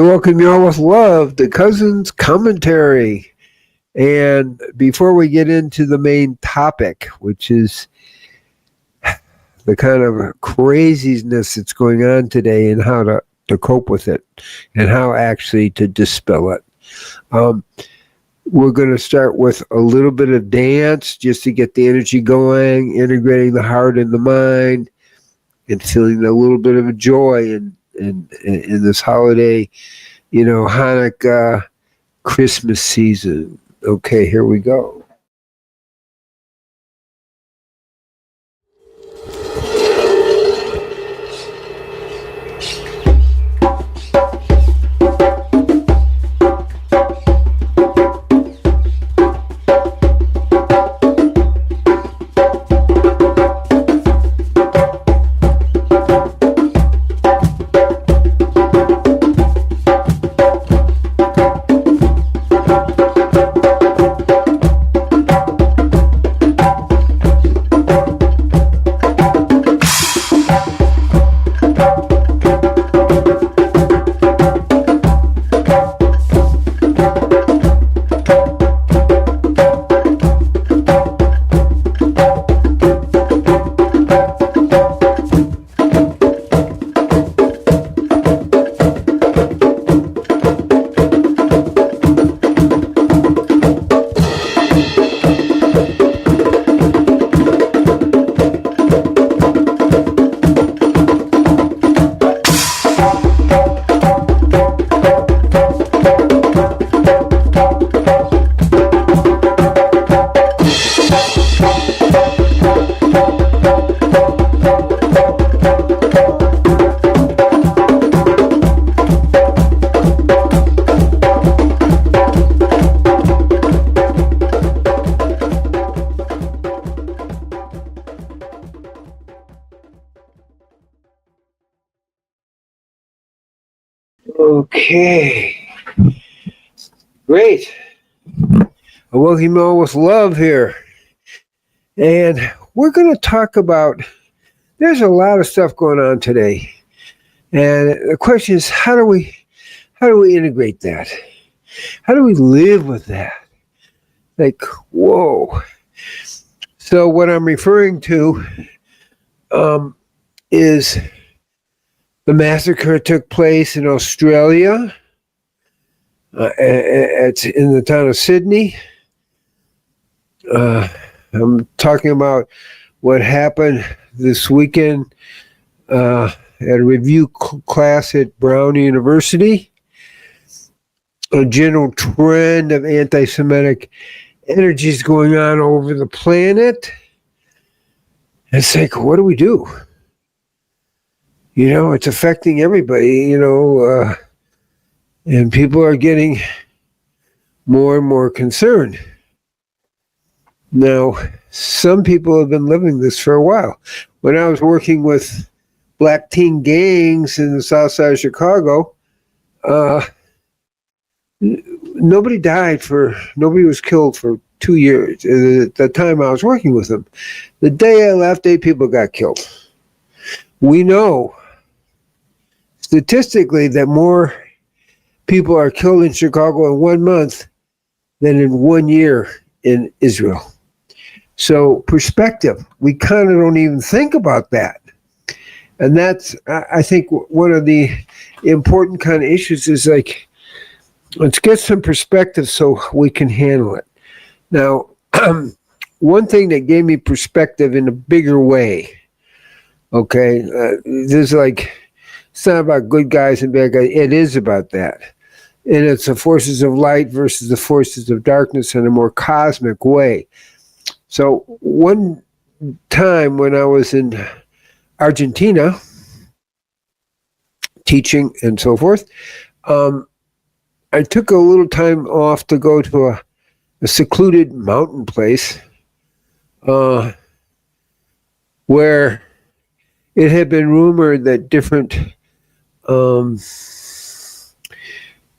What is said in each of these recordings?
welcome you all with love to Cousens commentary. And before we get into the main topic, which is the kind of craziness that's going on today and how to cope with it and how actually to dispel it, we're going to start with a little bit of dance just to get the energy going, integrating the heart and the mind, and feeling a little bit of a joy in this holiday, Hanukkah, Christmas season. Okay, here we go. Okay, great. I welcome you all with love here. And we're going to talk about, there's a lot of stuff going on today. And the question is, how do we integrate that? How do we live with that? Like, whoa. So what I'm referring to is the massacre took place in Australia. It's in the town of Sydney. I'm talking about what happened this weekend at a review class at Brown University. A general trend of anti-Semitic energies going on over the planet. It's like, what do we do? It's affecting everybody, and people are getting more and more concerned. Now, some people have been living this for a while. When I was working with black teen gangs in the south side of Chicago, nobody was killed for 2 years. At the time I was working with them. The day I left, 8 people got killed. We know statistically that more people are killed in Chicago in 1 month than in 1 year in Israel. So perspective, we kind of don't even think about that. And that's, I think, one of the important kind of issues is like, let's get some perspective so we can handle it. Now, one thing that gave me perspective in a bigger way, okay, there's like, it's not about good guys and bad guys. It is about that. And it's the forces of light versus the forces of darkness in a more cosmic way. So one time when I was in Argentina, teaching and so forth, I took a little time off to go to a secluded mountain place where it had been rumored that different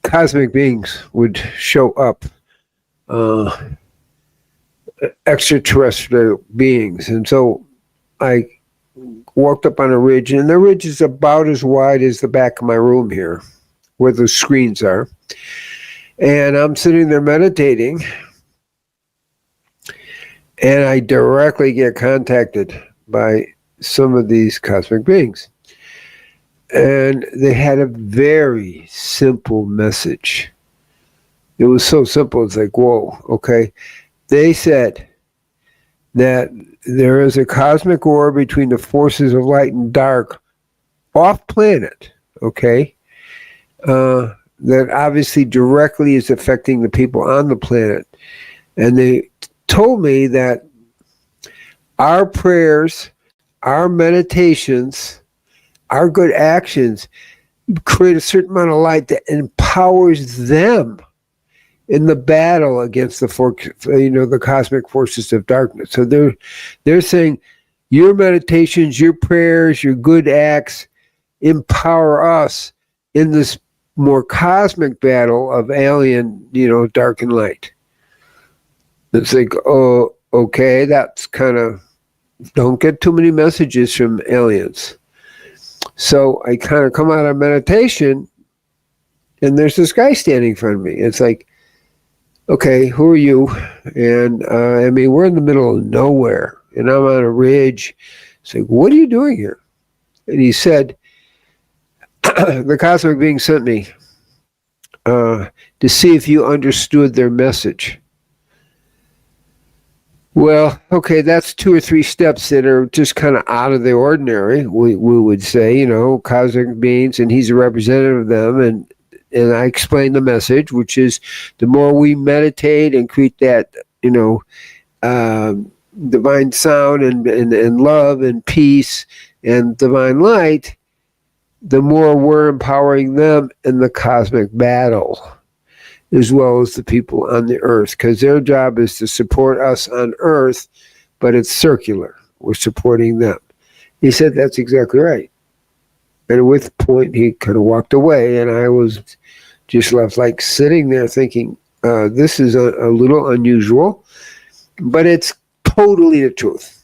cosmic beings would show up, extraterrestrial beings. And so I walked up on a ridge, and the ridge is about as wide as the back of my room here, where the screens are. And I'm sitting there meditating, and I directly get contacted by some of these cosmic beings. And they had a very simple message. It was so simple, it's like, whoa, okay. They said that there is a cosmic war between the forces of light and dark off planet, okay, that obviously directly is affecting the people on the planet. And they told me that our prayers, our meditations, our good actions create a certain amount of light that empowers them in the battle against the cosmic forces of darkness. So they're saying your meditations, your prayers, your good acts empower us in this more cosmic battle of alien, dark and light. It's like, oh, okay, that's kind of, don't get too many messages from aliens. So I kind of come out of meditation, and there's this guy standing in front of me. It's like, okay, who are you? And we're in the middle of nowhere, and I'm on a ridge. It's like, what are you doing here? And he said, the cosmic being sent me to see if you understood their message. Well, okay, that's 2 or 3 steps that are just kind of out of the ordinary, we would say, cosmic beings, and he's a representative of them. And I explained the message, which is the more we meditate and create that, divine sound and love and peace and divine light, the more we're empowering them in the cosmic battle, as well as the people on the earth, because their job is to support us on earth, but it's circular. We're supporting them. He said, that's exactly right. And with point, he kind of walked away, and I was just left like sitting there thinking, this is a little unusual, but it's totally the truth.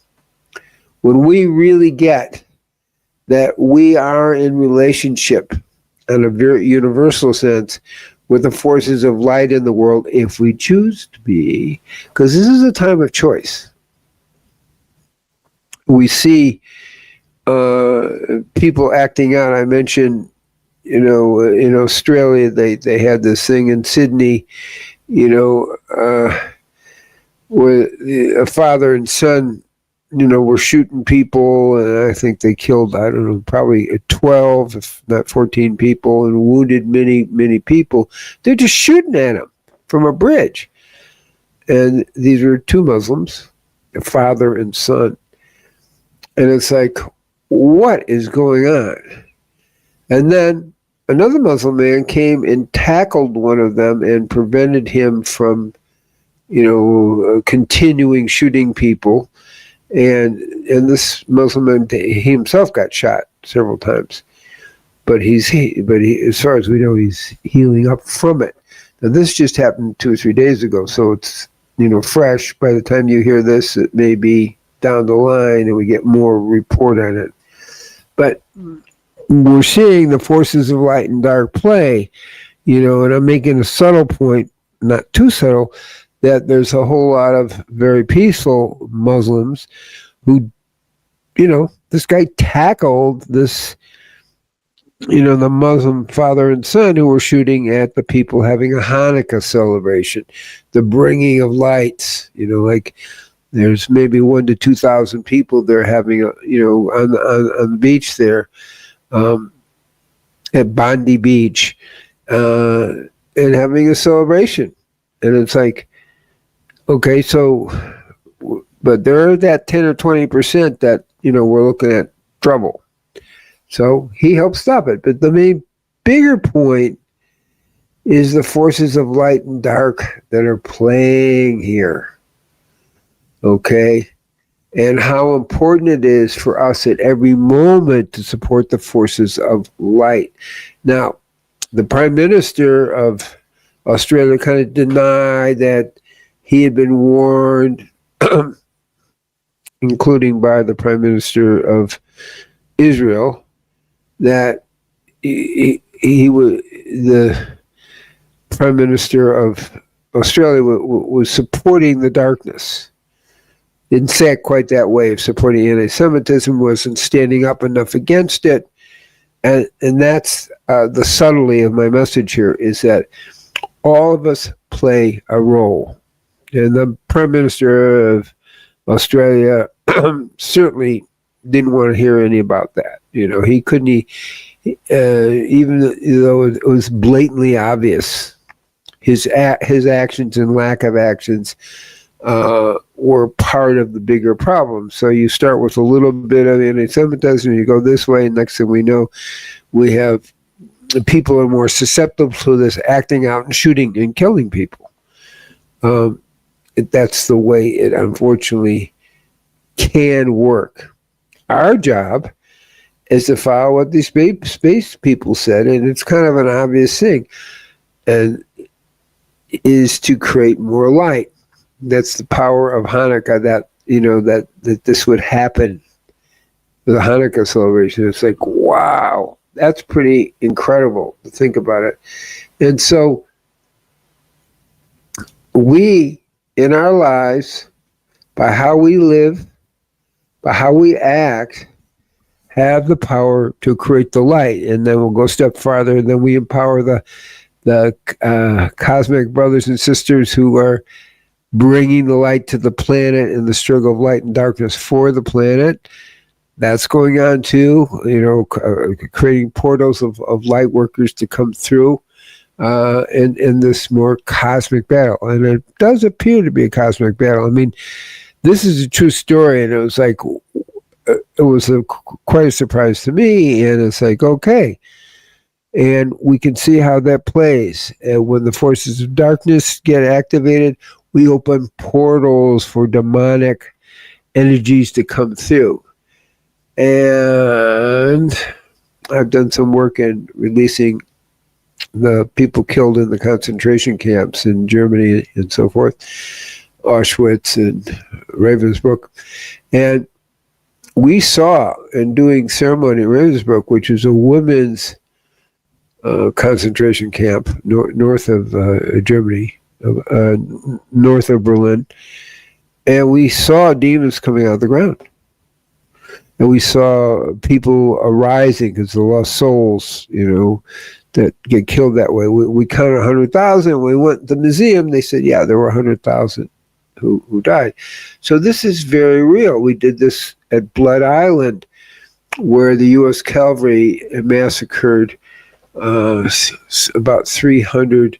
When we really get that we are in relationship in a very universal sense with the forces of light in the world, if we choose to be, because this is a time of choice. We see people acting out. I mentioned, in Australia, they had this thing in Sydney, where a father and son, were shooting people, and I think they killed, I don't know, probably 12, if not 14 people, and wounded many, many people. They're just shooting at them from a bridge. And these were 2 Muslims, a father and son. And it's like, what is going on? And then another Muslim man came and tackled one of them and prevented him from, continuing shooting people. And this Muslim man, he himself got shot several times, but he, as far as we know, he's healing up from it. Now, this just happened 2 or 3 days ago, so it's fresh. By the time you hear this, it may be down the line, and we get more report on it. But we're seeing the forces of light and dark play, and I'm making a subtle point, not too subtle, that there's a whole lot of very peaceful Muslims who, this guy tackled this, the Muslim father and son who were shooting at the people having a Hanukkah celebration, the bringing of lights, like there's maybe 1,000 to 2,000 people there having on the beach there, at Bondi Beach, and having a celebration. And it's like, okay, so, but there are that 10 or 20% that, we're looking at trouble. So he helped stop it. But the main bigger point is the forces of light and dark that are playing here. Okay? And how important it is for us at every moment to support the forces of light. Now, the Prime Minister of Australia kind of denied that he had been warned, including by the Prime Minister of Israel, that he was the Prime Minister of Australia was supporting the darkness. Didn't say it quite that way. Of supporting anti-Semitism, wasn't standing up enough against it, and that's the subtlety of my message here, is that all of us play a role. And the Prime Minister of Australia certainly didn't want to hear any about that. He couldn't, even though it was blatantly obvious, his actions and lack of actions were part of the bigger problem. So you start with a little bit of anti-Semitism, you go this way, and next thing we know, we have people are more susceptible to this, acting out and shooting and killing people. That's the way it unfortunately can work. Our job is to follow what these space people said, and it's kind of an obvious thing, and is to create more light. That's the power of Hanukkah, that this would happen. The Hanukkah celebration, it's like, wow, that's pretty incredible to think about it. And so we, in our lives, by how we live, by how we act, have the power to create the light. And then we'll go a step farther, and then we empower the cosmic brothers and sisters who are bringing the light to the planet in the struggle of light and darkness for the planet. That's going on too, creating portals of light workers to come through in this more cosmic battle. And it does appear to be a cosmic battle. I mean, this is a true story, and it was like, it was quite a surprise to me, and it's like, okay. And we can see how that plays. And when the forces of darkness get activated, we open portals for demonic energies to come through. And I've done some work in releasing the people killed in the concentration camps in Germany and so forth, Auschwitz and Ravensbrück. And we saw in doing ceremony in Ravensbrück, which is a women's concentration camp north of Germany, north of Berlin, and we saw demons coming out of the ground. And we saw people arising because the lost souls, that get killed that way. We counted 100,000. We went to the museum. They said, yeah, there were 100,000 who died. So this is very real. We did this at Blood Island, where the U.S. Cavalry massacred about 300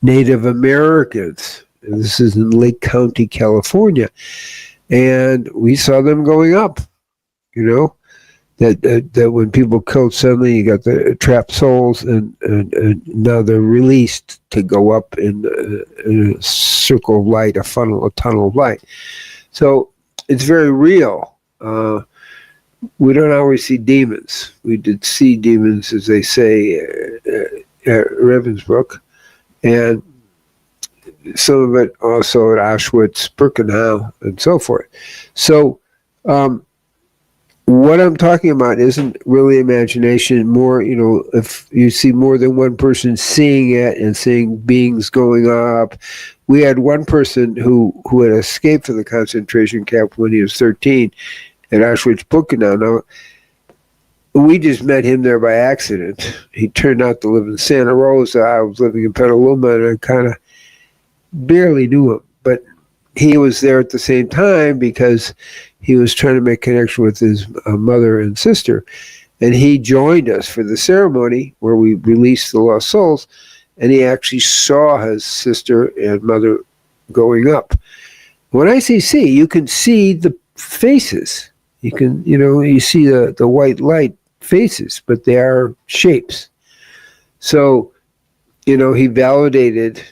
Native Americans. And this is in Lake County, California. And we saw them going up, that when people killed suddenly, you got the trapped souls, and now they're released to go up in a circle of light, a tunnel of light. So it's very real. We don't always see demons. We did see demons, as they say, at Ravensbrück, and some of it also at Auschwitz, Birkenau, and so forth. So what I'm talking about isn't really imagination. More, if you see more than one person seeing it and seeing beings going up. We had one person who had escaped from the concentration camp when he was 13 at Auschwitz-Birkenau. Now, we just met him there by accident. He turned out to live in Santa Rosa. I was living in Petaluma, and I kind of barely knew him. But he was there at the same time because he was trying to make connection with his mother and sister. And he joined us for the ceremony where we released the lost souls. And he actually saw his sister and mother going up. When I say see, you can see the faces. You can, you see the white light faces, but they are shapes. So, he validated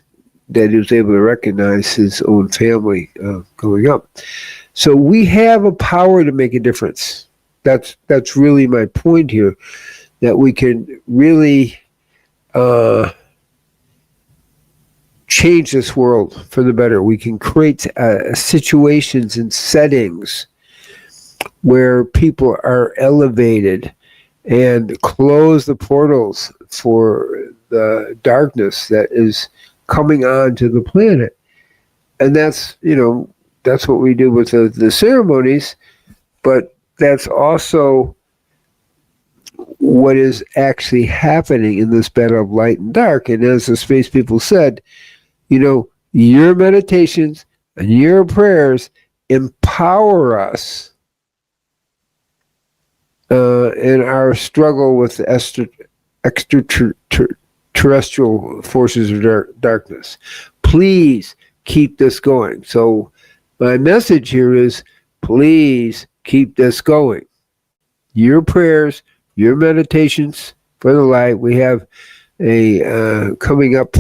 that he was able to recognize his own family going up. So we have a power to make a difference. That's really my point here, that we can really change this world for the better. We can create situations and settings where people are elevated and close the portals for the darkness that is coming onto the planet. And that's, that's what we do with the ceremonies, but that's also what is actually happening in this battle of light and dark. And as the space people said, your meditations and your prayers empower us in our struggle with the extraterrestrial forces of darkness. Please keep this going. So my message here is, please keep this going. Your prayers, your meditations for the light. We have a coming up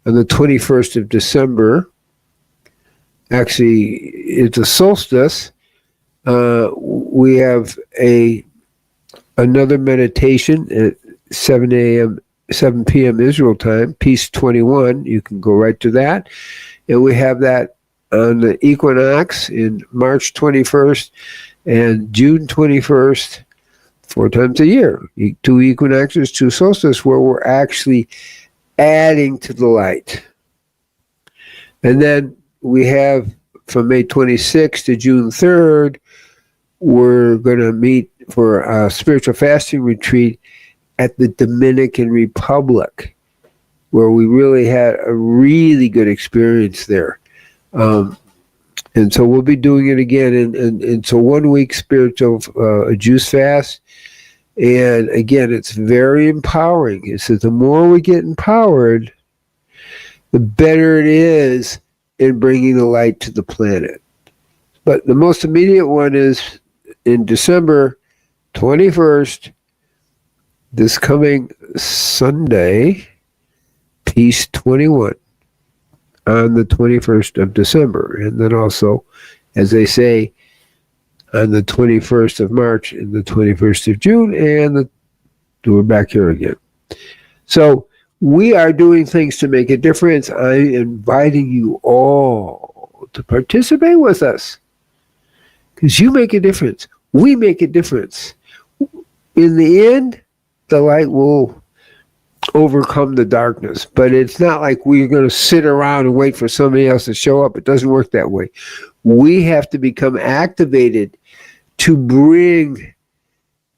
on the 21st of December. Actually, it's a solstice. We have another meditation at 7 p.m. Israel time, Peace 21. You can go right to that. And we have that on the equinox in March 21st and June 21st, 4 times a year. 2 equinoxes, 2 solstices, where we're actually adding to the light. And then we have from May 26th to June 3rd, we're going to meet for a spiritual fasting retreat at the Dominican Republic, where we really had a really good experience there. And so we'll be doing it again. And it's a 1-week spiritual juice fast. And again, it's very empowering. It says the more we get empowered, the better it is in bringing the light to the planet. But the most immediate one is in December 21st, this coming Sunday, Peace 21, on the 21st of December. And then also, as they say, on the 21st of March and the 21st of June, and we're back here again. So we are doing things to make a difference. I'm inviting you all to participate with us, because you make a difference. We make a difference. In the end, the light will overcome the darkness, but it's not like we're going to sit around and wait for somebody else to show up. It doesn't work that way. We have to become activated to bring,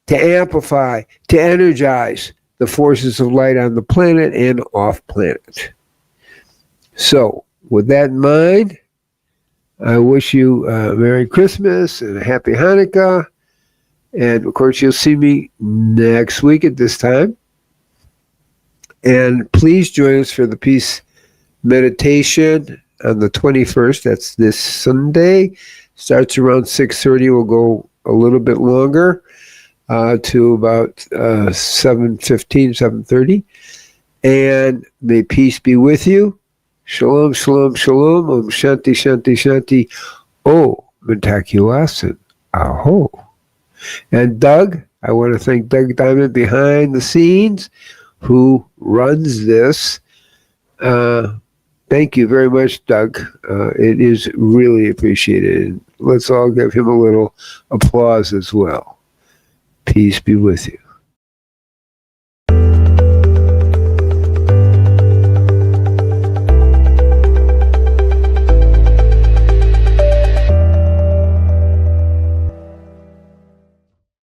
to amplify, to energize the forces of light on the planet and off planet. So with that in mind, I wish you a Merry Christmas and a Happy Hanukkah. And of course, you'll see me next week at this time. And please join us for the Peace Meditation on the 21st. That's this Sunday. Starts around 6:30. We'll go a little bit longer to about 7:15, 7:30. And may peace be with you. Shalom, shalom, shalom. Om Shanti, Shanti, Shanti. O Mentakiwasan. Aho. And Doug, I want to thank Doug Diamond behind the scenes, who runs this. Thank you very much, Doug. It is really appreciated. Let's all give him a little applause as well. Peace be with you.